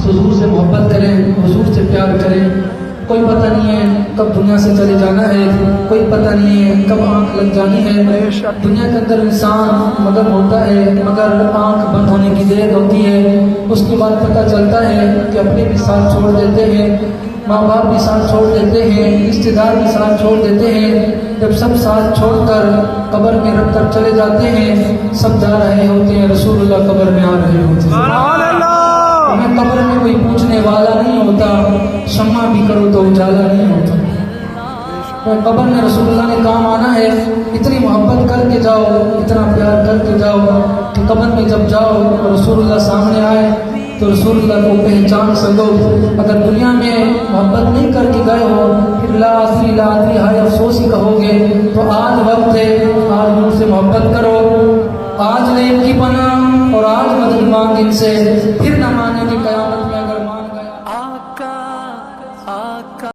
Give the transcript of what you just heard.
حضور سے محبت کریں، حضور سے پیار کریں. کوئی پتہ نہیں ہے کب دنیا سے چلے جانا ہے، کوئی پتہ نہیں ہے کب آنکھ لگ جانی ہے. دنیا کے اندر انسان مگر ہوتا ہے، مگر آنکھ بند ہونے کی دیر ہوتی ہے. اس کے بعد پتہ چلتا ہے کہ اپنے بھی ساتھ چھوڑ دیتے ہیں، ماں باپ بھی ساتھ چھوڑ دیتے ہیں، رشتے دار بھی ساتھ چھوڑ دیتے ہیں. جب سب ساتھ چھوڑ کر قبر میں رکھ کر چلے جاتے ہیں، سب جا رہے ہوتے ہیں، رسول اللہ قبر میں آ رہے ہوتے ہیں. ہمیں قبر میں کوئی پوچھنے والا نہیں ہوتا، شمع بھی کرو تو اجالا نہیں ہوتا. قبر میں رسول اللہ نے کام آنا ہے. اتنی محبت کر کے جاؤ، اتنا پیار کر کے جاؤ کہ قبر میں جب جاؤ اور رسول اللہ سامنے آئے تو رسول اللہ کو پہچان سکو. اگر دنیا میں محبت نہیں کر کے گئے ہو، پھر لا آخری ہائے افسوس ہی کہو گے. تو آج وقت ہے، آج ان سے محبت کرو، آج لے ان کی پناہ اور آج مدد مانگ ان سے. پھر نہ مانے کہ قیامت میں اگر مان گیا.